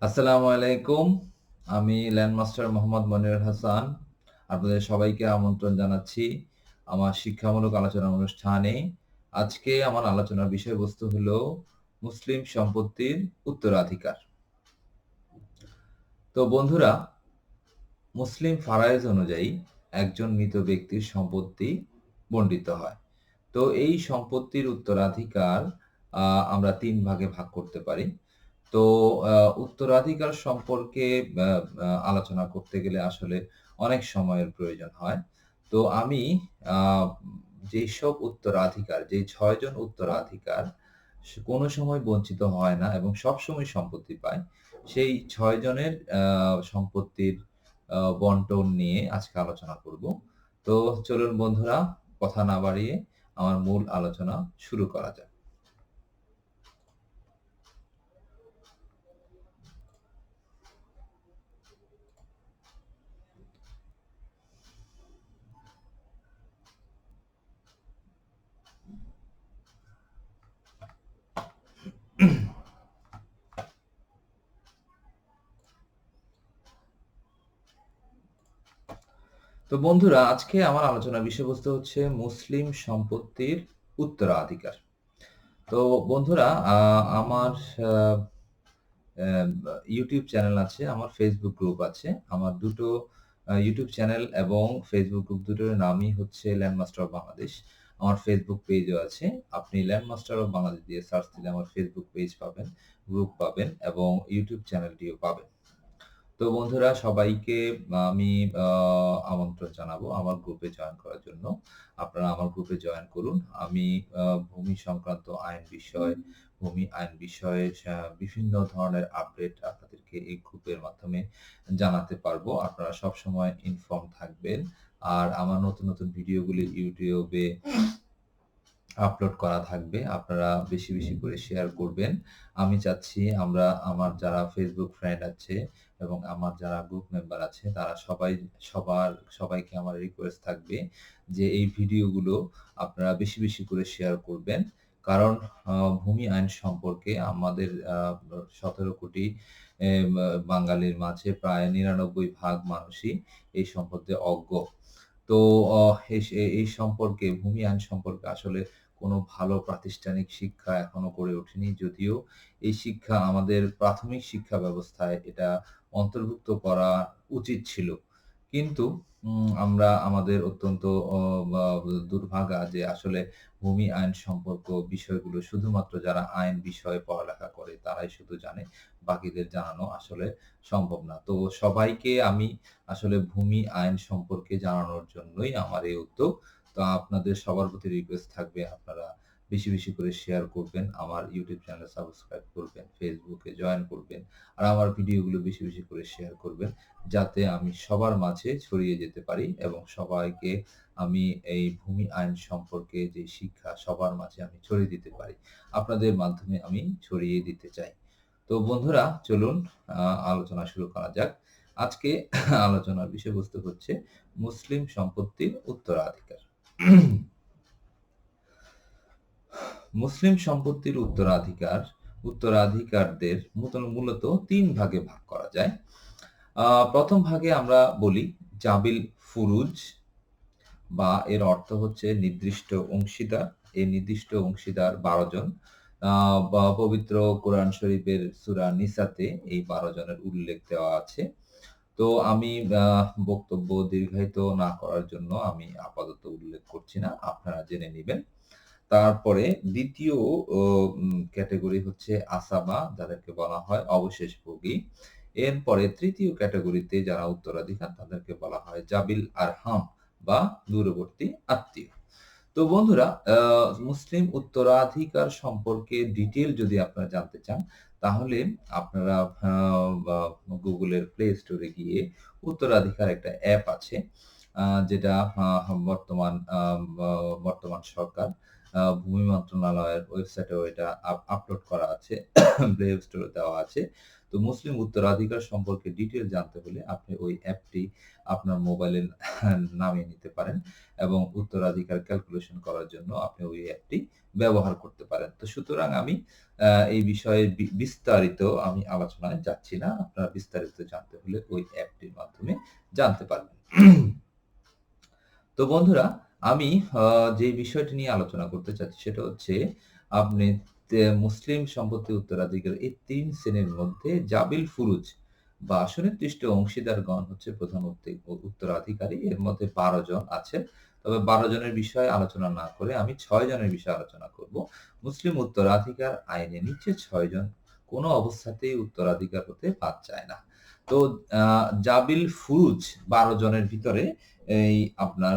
আসসালামু আলাইকুম। আমি ল্যান্ডমাস্টার মোহাম্মদ মনিরুল হাসান। আপনাদের সবাইকে আমন্ত্রণ জানাচ্ছি আমার শিক্ষামূলক আলোচনা অনুষ্ঠানে। আজকে আমার আলোচনার বিষয়বস্তু হলো মুসলিম সম্পত্তির উত্তরাধিকার। তো বন্ধুরা, মুসলিম ফারায়েজ অনুযায়ী একজন মৃত ব্যক্তির সম্পত্তি বণ্টিত হয়। তো এই সম্পত্তির উত্তরাধিকার আ আমরা ৩ ভাগে ভাগ করতে পারি। তো আ উত্তরাধিকার সম্পর্কে আ আ আলোচনা করতে গেলে আসলে অনেক সময়ের প্রয়োজন হয়। তো আমি আ যেসব উত্তরাধিকার, যে ৬ জন উত্তরাধিকার কোনো সময় বঞ্চিত হয় না এবং সবসময় সম্পত্তি পায়, সেই ৬ জনের সম্পত্তির বন্টন নিয়ে আজকে আলোচনা করব। তো চলুন বন্ধুরা, কথা না বাড়িয়ে আমার মূল আলোচনা শুরু করা যাক। তো বন্ধুরা, আজকে আমার আলোচনার বিষয়বস্তু হচ্ছে মুসলিম সম্পত্তির উত্তরাধিকার। তো বন্ধুরা, আমার আ YouTube চ্যানেল আছে, আমার Facebook গ্রুপ আছে। আমার ২ টো YouTube চ্যানেল এবং Facebook গ্রুপ দুটোর নামই হচ্ছে ল্যান্ডমাস্টার অফ বাংলাদেশ। আমার Facebook পেজও আছে। আপনি ল্যান্ডমাস্টার অফ বাংলাদেশ দিয়ে সার্চ দিলে আমার Facebook পেজ পাবেন, গ্রুপ পাবেন এবং YouTube চ্যানেলটিও পাবেন। তো বন্ধুরা, সবাইকে আমি আ আমন্ত্রণ জানাবো আমার গ্রুপে জয়েন করার জন্য। আপনারা আমার গ্রুপে জয়েন করুন। আমি ভূমি সংক্রান্ত ভূমি আইন বিষয়ে বিভিন্ন ধরনের আপডেট আপনাদেরকে এই গ্রুপের মাধ্যমে জানাতে পারবো। আপনারা সবসময় ইনফর্ম থাকবেন। আর আমার নতুন ভিডিওগুলি YouTube এ আপলোড করা থাকবে। আপনারা বেশি করে শেয়ার করবেন। আমি চাচ্ছি আমার যারা Facebook ফ্রেন্ড আছে এবং আমার যারা গ্রুপ মেম্বার আছে তারা সবাইকে আমার রিকোয়েস্ট থাকবে যে এই ভিডিওগুলো আপনারা বেশি করে শেয়ার করবেন। কারণ আ ভূমি আইন সম্পর্কে আমাদের ১৭ কোটি বাঙালির মাঝে প্রায় ৯৯ ভাগ মানুষই এই সম্বন্ধে অজ্ঞ। তো অ এই সম্পর্কে ভূমি আইন সম্পর্কে আসলে কোনো ভালো প্রাতিষ্ঠানিক শিক্ষা এখনো গড়ে ওঠেনি। যদিও এই শিক্ষা আমাদের প্রাথমিক শিক্ষা ব্যবস্থায় এটা অন্তর্ভুক্ত করা উচিত ছিল। কিন্তু আমরা আমাদের অত্যন্ত অ বা দুর্ভাগা যে আসলে ভূমি আইন সম্পর্ক বিষয়গুলো শুধুমাত্র যারা আইন বিষয়ে পড়ালেখা করে তারাই শুধু জানে। বাকিদের জানানো আসলে সম্ভব না। তো সবাইকে আমি আসলে ভূমি আইন সম্পর্কে জানানোর জন্যই আমার এই উদ্যোগ। তো আপনাদের সবার প্রতি রিকোয়েস্ট থাকবে আপনারা বেশি করে শেয়ার করবেন। আমার YouTube চ্যানেল সাবস্ক্রাইব করবেন, Facebook এ জয়েন করবেন। আর আমার ভিডিওগুলো বেশি করে শেয়ার করবেন। যাতে আমি সবার মাঝে ছড়িয়ে যেতে পারি এবং সবাইকে আমি এই ভূমি আইন সম্পর্কে যে শিক্ষা সবার মাঝে আমি ছড়িয়ে দিতে পারি। আপনাদের মাধ্যমে আমি ছড়িয়ে দিতে চাই। তো বন্ধুরা, চলুন আলোচনা শুরু করা যাক। আজকে আলোচনার বিষয়বস্তু হচ্ছে মুসলিম সম্পত্তির উত্তরাধিকার। মুসলিম সম্পত্তির উত্তরাধিকারদের মূলত ৩ ভাগে ভাগ করা যায়। ১ম ভাগে আমরা বলি জাবিল ফুরুজ, বা এর অর্থ হচ্ছে নির্দিষ্ট অংশীদার। এই নির্দিষ্ট অংশীদার ১২ জন। বা পবিত্র কোরআন শরীফের সূরা নিসাতে এই ১২ জনের উল্লেখ দেওয়া আছে। তো আমি আ বক্তব্য দীর্ঘায়িত না করার জন্য আমি আপাতত উল্লেখ করছি না। আপনারা জেনে নিবেন। তারপরে ২য় ও ক্যাটেগরি হচ্ছে আসাবা, যাদেরকে বলা হয় অবশেষভোগী। এরপরে ৩য় ক্যাটেগরিতে যারা উত্তরাধিকার তাদেরকে বলা হয় জাবিল আরহাম বা দূরবর্তী আত্মীয়। তো বন্ধুরা, মুসলিম উত্তরাধিকার সম্পর্কে ডিটেইল যদি আপনারা জানতে চান, তাহলে আপনারা বা গুগলের প্লে স্টোরে গিয়ে উত্তরাধিকার একটা অ্যাপ আছে। যেটা বর্তমান আ বা বর্তমান সরকার ভূমি মন্ত্রণালয়ের ওয়েবসাইটেও এটা আপলোড করা আছে। প্লে স্টোরে দেওয়া আছে। তো তো মুসলিম উত্তরাধিকার সম্পর্কে ডিটেইল জানতে হলে আপনি ওই অ্যাপটি আপনার মোবাইলে নামিয়ে নিতে পারেন এবং উত্তরাধিকার ক্যালকুলেশন করার জন্য আপনি ওই অ্যাপটি ব্যবহার করতে পারেন। তো সুতরাং আমি এই বিষয়ে বিস্তারিত আমি আলোচনায় যাচ্ছি না। আপনারা বিস্তারিত জানতে হলে ওই অ্যাপটির মাধ্যমে জানতে পারবেন। তো বন্ধুরা, আমি যে বিষয়টি নিয়ে আলোচনা করতে চাচ্ছি সেটা হচ্ছে আপনি মুসলিম সম্পত্তি উত্তরাধিকার এই ৩ শ্রেণীর মধ্যে জাবিল ফুরুজ বা সুনির্দিষ্ট অংশীদারগণ হচ্ছে প্রধান উত্তরাধিকারী। এর মধ্যে ১২ জন আছেন। তবে ১২ জনের বিষয়ে আলোচনা না করে আমি ৬ জনের বিষয়ে আলোচনা করব। মুসলিম উত্তরাধিকার আইনে নিচে ৬ জন কোনো অবস্থাতেই উত্তরাধিকার হতে বাদ যায় না। তো জাবিল ফুরুজ ১২ জনের ভিতরে এই আপনার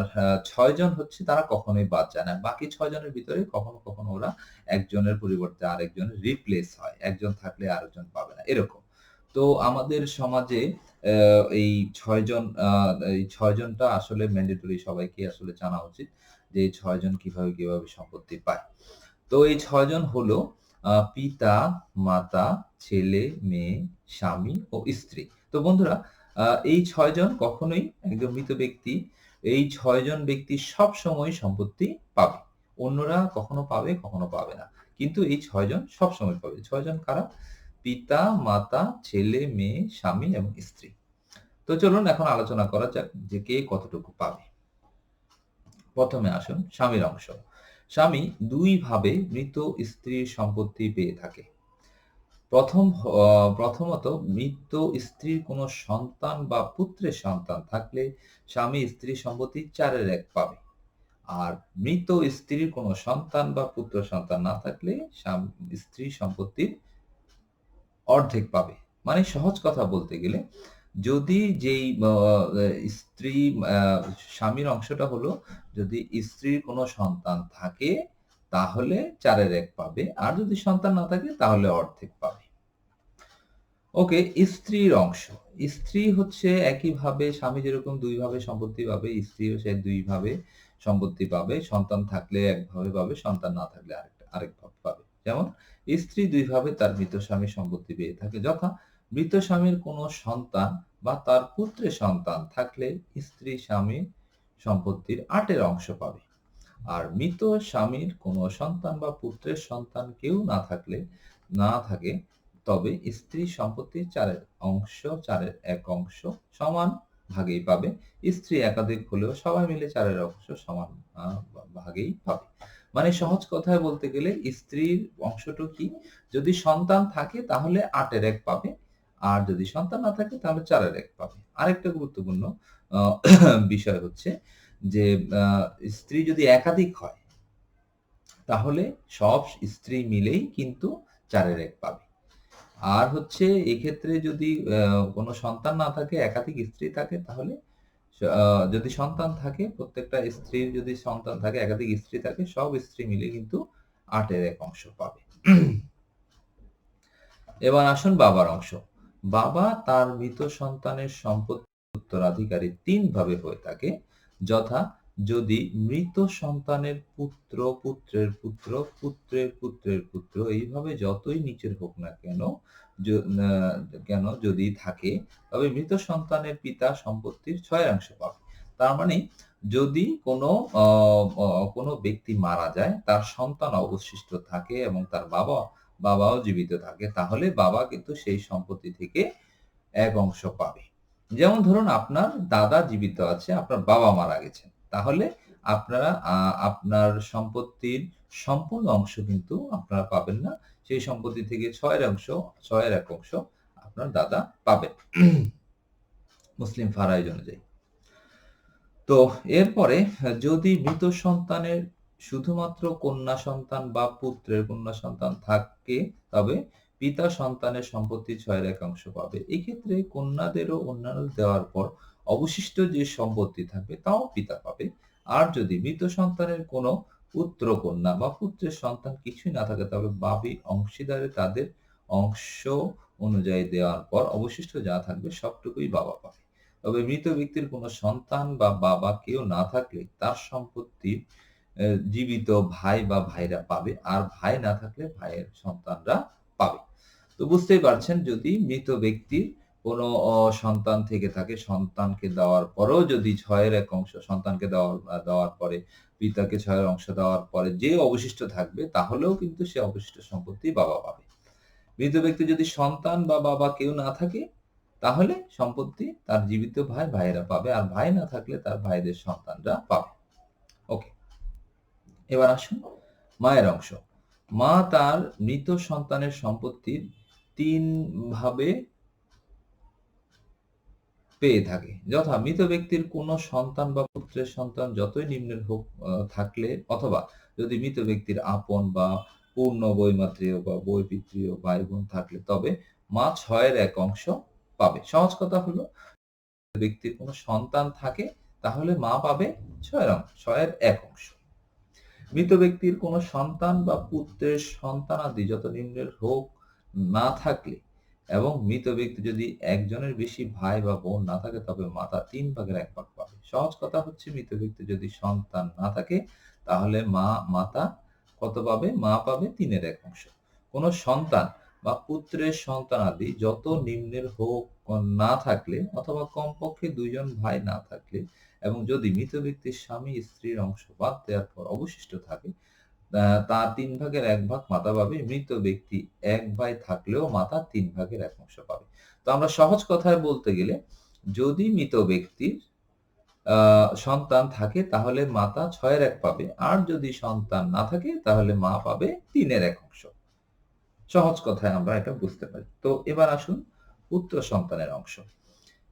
৬ জন হচ্ছে তারা কখনোই বাদ যায় না। বাকি ৬ জনের ভিতরে কখনো, কখনো ওরা একজনের পরিবর্তে আরেকজন রিপ্লেস হয়। একজন থাকলে আরেকজন পাবে না, এরকম। তো আমাদের সমাজে এই ৬ জন এই ৬ জনটা আসলে ম্যান্ডেটরি, সবাইকে আসলে জানা উচিত যে এই ৬ জন কিভাবে, কিভাবে সম্পত্তি পায়। তো এই ৬ জন হলো পিতা, মাতা, ছেলে, মেয়ে, স্বামী ও স্ত্রী। তো বন্ধুরা, এই ৬ জন কখনোই একজন মৃত ব্যক্তি, এই ৬ জন ব্যক্তি সবসময় সম্পত্তি পাবে। অন্যরা কখনো পাবে, কখনো পাবে না। কিন্তু এই ৬ জন সবসময় পাবে। ৬ জন কারা? পিতা, মাতা, ছেলে, মেয়ে, স্বামী এবং স্ত্রী। তো চলুন এখন আলোচনা করা যাক যে কে কতটুকু পাবে। প্রথমে আসুন স্বামীর অংশ। স্বামী ২ ভাবে মৃত স্ত্রীর সম্পত্তি পেয়ে থাকে। প্রথমত মৃত স্ত্রীর কোনো সন্তান বা পুত্রের সন্তান থাকলে স্বামী স্ত্রীর সম্পত্তি ৪/১ পাবে। আর মৃত স্ত্রীর কোনো সন্তান বা পুত্র সন্তান না থাকলে স্ত্রী সম্পত্তির অর্ধেক পাবে। মানে সহজ কথা বলতে গেলে, যদি যেই স্ত্রী আ স্বামীর অংশটা হলো, যদি স্ত্রীর কোনো সন্তান থাকে তাহলে ৪/১ পাবে। আর যদি সন্তান না থাকে তাহলে অর্ধেক পাবে। ওকে, স্ত্রীর অংশ। স্ত্রী হচ্ছে একইভাবে স্বামী যেরকম ২ ভাবে সম্পত্তি পাবে, স্ত্রীও সে ২ ভাবে সম্পত্তি পাবে। সন্তান থাকলে একভাবে পাবে, সন্তান না থাকলে আরেকভাবে পাবে। যেমন স্ত্রী ২ ভাবে তার মৃত স্বামীর সম্পত্তি পেয়ে থাকে। যথা মৃত স্বামীর কোনো সন্তান বা তার পুত্রের সন্তান থাকলে স্ত্রী স্বামীর সম্পত্তির ৮-এর অংশ পাবে। আর মৃত স্বামীর কোনো সন্তান বা পুত্রের সন্তান কেউ না থাকে তবে স্ত্রী সম্পত্তির ৪/১ অংশ সমান ভাগেই পাবে। স্ত্রী একাধিক হলেও সবাই মিলে ৪-এর অংশ সমান ভাগেই পাবে। মানে সহজ কথায় বলতে গেলে স্ত্রীর অংশটা কি? যদি সন্তান থাকে তাহলে ৮/১ পাবে। আর যদি সন্তান না থাকে তাহলে ৪/১ পাবে। আরেকটা গুরুত্বপূর্ণ আ বিষয় হচ্ছে যে স্ত্রী যদি একাধিক হয় তাহলে সব স্ত্রী মিলেই কিন্তু ৪/১ পাবে। আর হচ্ছে এক্ষেত্রে যদি কোনো সন্তান না থাকে, একাধিক স্ত্রী থাকে তাহলে আ যদি সন্তান থাকে, প্রত্যেকটা স্ত্রীর যদি সন্তান থাকে, একাধিক স্ত্রী থাকে, সব স্ত্রী মিলে কিন্তু ৮/১ অংশ পাবে। এবার আসুন বাবার অংশ। বাবা তার মৃত সন্তানের সম্পত্তির উত্তরাধিকারী ৩ ভাবে হয়ে থাকে। যথা যদি মৃত সন্তানের পুত্র, পুত্রের পুত্র, পুত্রের পুত্রের পুত্র এইভাবে যতই নিচের হোক না কেন, য না কেন যদি থাকে তবে মৃত সন্তানের পিতা সম্পত্তির ৬-এর পাবে। তার মানে যদি কোনো অ অ কোনো ব্যক্তি মারা যায়, তার সন্তান অবশিষ্ট থাকে এবং তার বাবাও জীবিত থাকে, তাহলে বাবা কিন্তু সেই সম্পত্তি থেকে ১ অংশ পাবে। যেমন ধরুন আপনার দাদা জীবিত আছে, আপনার বাবা মারা গেছেন। তাহলে আপনারা আপনার সম্পত্তির সম্পূর্ণ অংশ কিন্তু আপনারা পাবেন না। সেই সম্পত্তি থেকে ৬-১ অংশ আপনার দাদা পাবেন। মুসলিম ফারাইজ অনুযায়ী। তো এরপরে যদি মৃত সন্তানের শুধুমাত্র কন্যা সন্তান বা পুত্রের কন্যা সন্তান থাকে তবে পিতা সন্তানের সম্পত্তি ৬-১ অংশ পাবে। এক্ষেত্রে কন্যাদেরও অন্যান্য দেওয়ার পর অবশিষ্ট যে সম্পত্তি থাকবে তাও পিতা পাবে। আর যদি মৃত সন্তানের কোনো পুত্র কন্যা বা পুত্রের সন্তান কিছুই না থাকে তবে বাকি অংশীদারে তাদের অংশ অনুযায়ী দেওয়ার পর অবশিষ্ট যা থাকবে সবটুকুই বাবা পাবে। তবে মৃত ব্যক্তির কোনো সন্তান বা বাবা কেউ না থাকলে তার সম্পত্তি জীবিত ভাই বা ভাইরা পাবে। আর ভাই না থাকলে ভাইয়ের সন্তানরা পাবে। তো বুঝতেই পারছেন, যদি মৃত ব্যক্তির কোনো সন্তান থেকে থাকে, সন্তানকে দেওয়ার পরেও যদি ৬ এর ১ অংশ সন্তানকে দেওয়ার পরে, পিতাকে ৬ এর অংশ দেওয়ার পরে যে অবশিষ্ট থাকবে, তাহলেও কিন্তু সে অবশিষ্ট সম্পত্তি বাবা পাবে। মৃত ব্যক্তির যদি সন্তান বা বাবা কেউ না থাকে, তাহলে সম্পত্তি তার জীবিত ভাইয়েরা পাবে। আর ভাই না থাকলে তার ভাইদের সন্তানরা পাবে। ওকে। এবার আসুন মায়ের অংশ। মা তার মৃত সন্তানের সম্পত্তির ৩ ভাবে পেয়ে থাকে। যথা মৃত ব্যক্তির কোনো সন্তান বা পুত্রের সন্তান যতই নিম্নের হোক থাকলে, অথবা যদি মৃত ব্যক্তির আপন বা পূর্ণ বৈমাত্রেয় বা বৈপিত্রীয় ভাই-বোন থাকলে, তবে মা ৬ এর ১ অংশ পাবে। সহজ কথা হলো, ব্যক্তির কোনো সন্তান থাকে তাহলে মা পাবে ৬ এর ১ অংশ। মৃত ব্যক্তির কোনো সন্তান বা পুত্রের সন্তানাদি যত নিম্নের হোক না থাকলে, এবং মৃত ব্যক্তি যদি একজনের বেশি ভাই বা বোন না থাকে, তবে মাতা ৩ ভাগের ১ ভাগ পাবে। সহজ কথা হচ্ছে, মৃত ব্যক্তি যদি সন্তান না থাকে তাহলে মাতা কত পাবে? মা পাবে ৩ এর ১ অংশ। কোনো সন্তান বা পুত্রের সন্তানাদি যত নিম্নের হোক না থাকলে, অথবা কমপক্ষে ২ জন ভাই না থাকলে, এবং যদি মৃত ব্যক্তির স্বামী স্ত্রীর অংশ বাদ দেওয়ার পর অবশিষ্ট থাকে, তার ৩ ভাগের ১ ভাগ মাতা পাবে। মৃত ব্যক্তি ১ ভাই থাকলেও মাতা ৩ ভাগের ১ অংশ পাবে। তো আমরা সহজ কথায় বলতে গেলে, যদি মৃত ব্যক্তির সন্তান থাকে তাহলে মাতা ৬ এর ১ পাবে। আর যদি সন্তান না থাকে তাহলে মা পাবে ৩ এর ১ অংশ। সহজ কথায় আমরা এটা বুঝতে পারি। তো এবার আসুন পুত্র সন্তানের অংশ।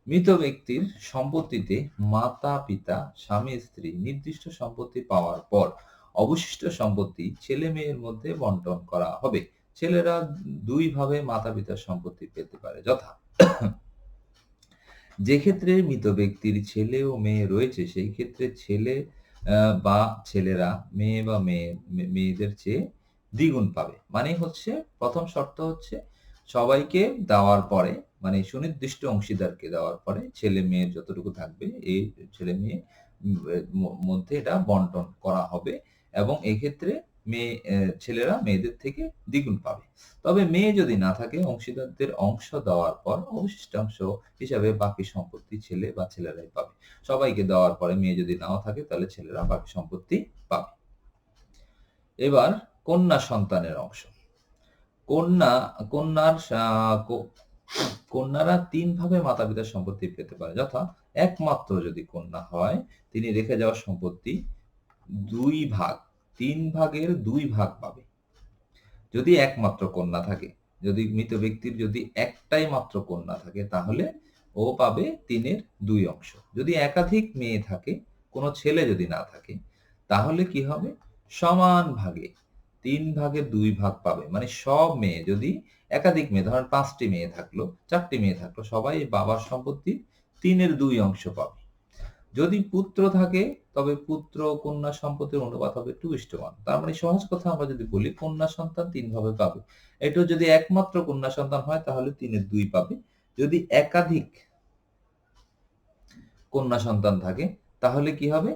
মৃত ব্যক্তির সম্পত্তিতে মাতা-পিতা, স্বামী-স্ত্রী নির্দিষ্ট সম্পত্তি পাওয়ার পর অবশিষ্ট সম্পত্তি ছেলে-মেয়ের মধ্যে বন্টন করা হবে। ছেলেরা ২ ভাবে মাতা-পিতার সম্পত্তি পেতে পারে। যথা, যে ক্ষেত্রে মৃত ব্যক্তির ছেলে ও মেয়ে রয়েছে, সেই ক্ষেত্রে ছেলে বা ছেলেরা মেয়ে বা মেয়েদের চেয়ে দ্বিগুণ পাবে। মানে হচ্ছে, ১ম শর্ত হচ্ছে সবাইকে দেওয়ার পরে, মানে সুনির্দিষ্ট অংশীদারকে দেওয়ার পরে ছেলে-মেয়ের যতটুকু থাকবে, এই ছেলে-মেয়ে মধ্যে এটা বন্টন করা হবে, এবং এক্ষেত্রে ছেলেরা মেয়েদের থেকে দ্বিগুণ পাবে। তবে মেয়ে যদি না থাকে, অংশীদারদের অংশ দেওয়ার পর অবশিষ্ট অংশ হিসাবে বাকি সম্পত্তি ছেলে বা ছেলেরাই পাবে। সবাইকে দেওয়ার পরে মেয়ে যদি নাও থাকে, তাহলে ছেলেরা বাকি সম্পত্তি পাবে। এবার কন্যা সন্তানের অংশ। কন্যা কন্যার সা ক কন্যারা ৩ ভাবে মাতা-পিতার সম্পত্তি পেতে পারে। যথা, একমাত্র যদি কন্যা হয়, তিনি রেখে যাওয়া সম্পত্তি ২ ভাগ, ৩ ভাগের ২ ভাগ পাবে। যদি একমাত্র কন্যা থাকে, যদি মৃত ব্যক্তির যদি একটাই মাত্র কন্যা থাকে, তাহলে ও পাবে ৩ এর ২ অংশ। যদি একাধিক মেয়ে থাকে, কোনো ছেলে যদি না থাকে, তাহলে কি হবে? সমান ভাগে ৩ ভাগের ২ ভাগ পাবে। মানে সব মেয়ে, যদি একাধিক মেয়ে, ধরেন ৫ টি মেয়ে থাকলো, ৪ টি মেয়ে থাকলো, সবাই বাবার সম্পত্তির ৩ এর ২ অংশ পাবে। যদি পুত্র থাকে, তবে পুত্র ও কন্যা সম্পত্তির অনুপাত হবে 2:1। তার মানে সহজ কথা আমরা যদি বলি, কন্যা সন্তান ৩ ভাবে পাবে। এটাও যদি একমাত্র কন্যা সন্তান হয়, তাহলে ৩ এর ২ পাবে। যদি একাধিক কন্যা সন্তান থাকে, তাহলে কি হবে?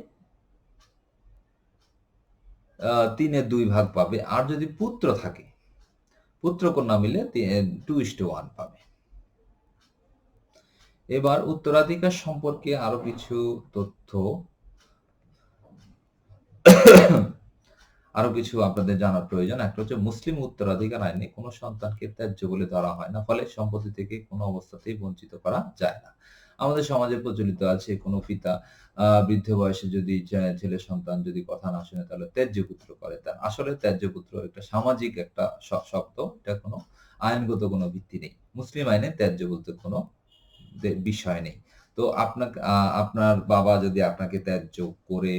৩ এর ২ ভাগ পাবে। আর যদি পুত্র থাকে, পুত্র কন্যা মিলে 2:1 পাবে। এবার উত্তরাধিকার সম্পর্কে আরো কিছু তথ্য আপনাদের জানার প্রয়োজন। একটা হচ্ছে, মুসলিম উত্তরাধিকার আইনে কোনো সন্তানকে ত্যায্য বলে ধরা হয় না। ফলে সম্পত্তি থেকে কোনো অবস্থাতেই বঞ্চিত করা যায় না। আমাদের সমাজে প্রচলিত আছে, কোনো পিতা বৃদ্ধ বয়সে যদি ছেলে সন্তান যদি কথা না শুনে, তাহলে ত্যায্য পুত্র করে। আসলে ত্যায্য পুত্র একটা সামাজিক একটা শব্দ। এটা কোনো আইনগত কোনো ভিত্তি নেই। মুসলিম আইনে ত্যায্য বলতে কোনো বিষয় নেই। তো আপনার বাবা যদি আপনাকে ত্যায্য করে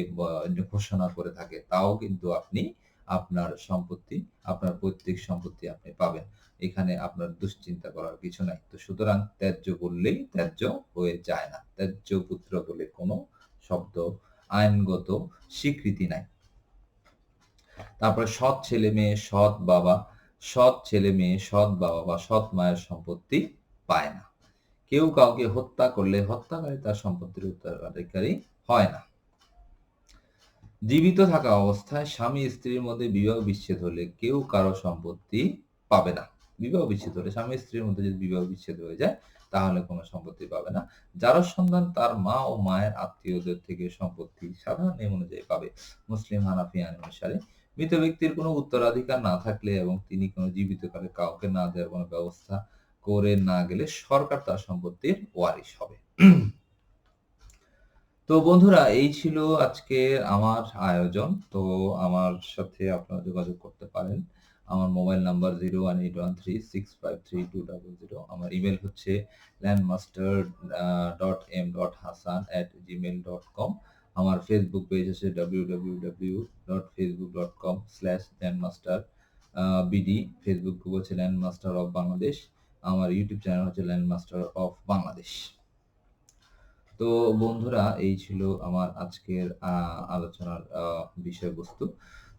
ঘোষণা করে থাকে, তাও কিন্তু আপনি আপনার সম্পত্তি, আপনার পৈতৃক সম্পত্তি আপনি পাবেন। এখানে আপনার দুশ্চিন্তা করার কিছু নাই। তো সুতরাং ত্যায্য বললেই ত্যায্য হয়ে যায় না। ত্যায্য পুত্র বলে কোনো শব্দ, আইনগত স্বীকৃতি নাই। তারপরে সৎ ছেলে-মেয়ে, সৎ বাবা, সৎ ছেলে-মেয়ে, সৎ বাবা বা সৎ মায়ের সম্পত্তি পায় না। কেউ কাউকে হত্যা করলে হত্যাকারী তার সম্পত্তির উত্তরাধিকারী হয় না। জীবিত থাকা অবস্থায় স্বামী স্ত্রীর মধ্যে বিবাহ বিচ্ছেদ হলে কেউ কারো সম্পত্তি পাবে না। বিবাহ বিচ্ছেদ হলে স্বামী স্ত্রীর মধ্যে যদি বিবাহ বিচ্ছেদ হয়ে যায় তাহলে কোনো সম্পত্তি পাবে না। যার সন্তান তার মা ও মায়ের আত্মীয়দের থেকে সম্পত্তি সাধারণ নিয়ম অনুযায়ী পাবে। মুসলিম হানাফি আইন অনুসারে মৃত ব্যক্তির কোনো উত্তরাধিকার না থাকলে এবং তিনি কোনো জীবিতকালে কাউকে না দেওয়ার কোনো ব্যবস্থা করে না গেলে সরকার তার সম্পত্তির ওয়ারিশ হবে। তো বন্ধুরা এই ছিল আজকে আমার আয়োজন। তো আমার সাথে আপনারা যোগাযোগ করতে পারেন। আমার মোবাইল নাম্বার 01813653200। আমার ইমেইল হচ্ছে landmaster.m.hasan@gmail.com। আমার ফেসবুক পেজ হচ্ছে www.facebook.com/landmaster BD। ফেসবুক গ্রুপ হচ্ছে ল্যান্ডমাস্টার অফ বাংলাদেশ। আমার ইউটিউব চ্যানেল হচ্ছে ল্যান্ডমাস্টার অফ বাংলাদেশ। তো বন্ধুরা এই ছিল আমার আজকের আলোচনার বিষয়বস্তু।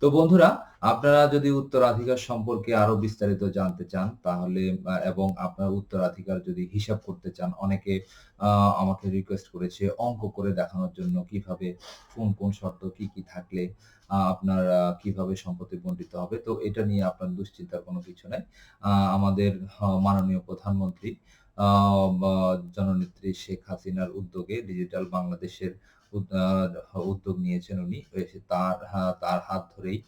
তো বন্ধুরা আপনারা যদি উত্তরাধিকার সম্পর্কে আরো বিস্তারিত জানতে চান তাহলে এবং আপনার উত্তরাধিকার যদি হিসাব করতে চান, অনেকে আমাকে রিকোয়েস্ট করেছে অঙ্ক করে দেখানোর জন্য কিভাবে কোন শর্ত কি থাকলে আপনার কিভাবে সম্পত্তি বণ্টিত হবে। তো এটা নিয়ে আপনার দুশ্চিন্তার কোনো কিছু নাই। আমাদের মাননীয় প্রধানমন্ত্রী আ বা জননেত্রী শেখ হাসিনার উদ্যোগে ডিজিটাল বাংলাদেশের উদ্যোগ নিয়েছেন উনি। তার হাত ধরেই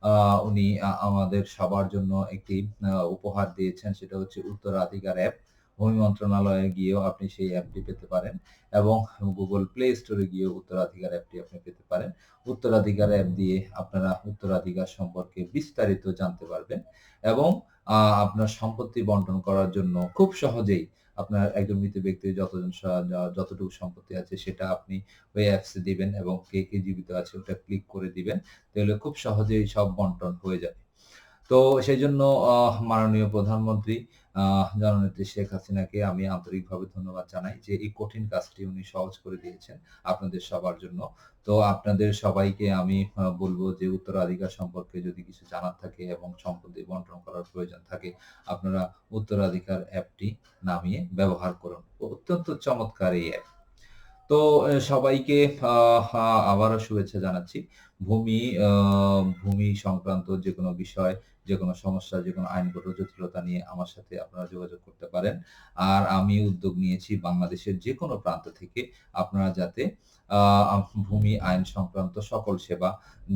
আ উনি আমাদের সবার জন্য একটি উপহার দিয়েছেন। সেটা হচ্ছে উত্তরাধিকার অ্যাপ। ভূমি মন্ত্রণালয়ে গিয়েও আপনি সেই অ্যাপটি পেতে পারেন এবং Google Play Store এ গিয়েও উত্তরাধিকার অ্যাপটি আপনি পেতে পারেন। উত্তরাধিকার অ্যাপ দিয়ে আপনারা উত্তরাধিকার সম্পর্কে বিস্তারিত জানতে পারবেন এবং আপনার সম্পত্তি বন্টন করার জন্য খুব সহজেই আপনার একজন মৃত ব্যক্তির যতটুকু সম্পত্তি আছে সেটা আপনি ওই অ্যাপসে দিবেন এবং কে জীবিত আছে ওটা ক্লিক করে দিবেন। তাহলে খুব সহজেই সব বন্টন হয়ে যাবে। তো সেজন্য মাননীয় প্রধানমন্ত্রী জননেত্রী শেখ হাসিনাকে আমি আন্তরিকভাবে ধন্যবাদ জানাই যে এই কঠিন কাজটি উনি সহজ করে দিয়েছেন আপনাদের সবার জন্য। তো আপনাদের সবাইকে আমি বলব যে উত্তরাধিকার সম্পর্কে যদি কিছু জানার থাকে এবং সম্পত্তি বন্টন করার প্রয়োজন থাকে আপনারা উত্তরাধিকার অ্যাপটি নামিয়ে ব্যবহার করুন। অত্যন্ত চমৎকার এই অ্যাপ। তো সবাইকে আ আ আবারও শুভেচ্ছা জানাচ্ছি। ভূমি আ ভূমি সংক্রান্ত যেকোনো বিষয়, যেকোনো সমস্যা, যেকোনো আইনগত জটিলতা নিয়ে আমার সাথে আপনারা যোগাযোগ করতে পারেন। আর আমি উদ্যোগ নিয়েছি বাংলাদেশের যেকোনো প্রান্ত থেকে আপনারা যাতে আ ভূমি আইন সংক্রান্ত সকল সেবা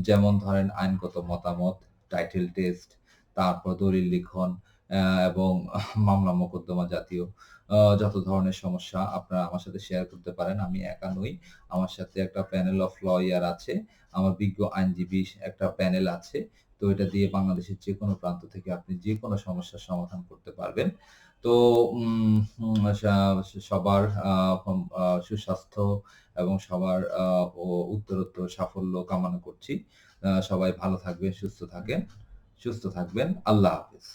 যেমন ধরেন আইনগত মতামত, টাইটেল টেস্ট, তারপর দলিল লিখন এবং মামলা মোকদ্দমা জাতীয় যত ধরনের সমস্যা আপনারা আমার সাথে শেয়ার করতে পারেন। আমি একা নই। আমার সাথে একটা প্যানেল অফ লয়ার আছে। আমার বিজ্ঞ আইনজীবী একটা প্যানেল আছে। তো এটা দিয়ে বাংলাদেশের যেকোনো প্রান্ত থেকে আপনি যেকোনো সমস্যার সমাধান করতে পারবেন। তো উম উম সা সবার সুস্বাস্থ্য এবং সবার উত্তরোত্তর সাফল্য কামনা করছি। সবাই ভালো থাকবেন, সুস্থ থাকবেন। আল্লাহ হাফেজ।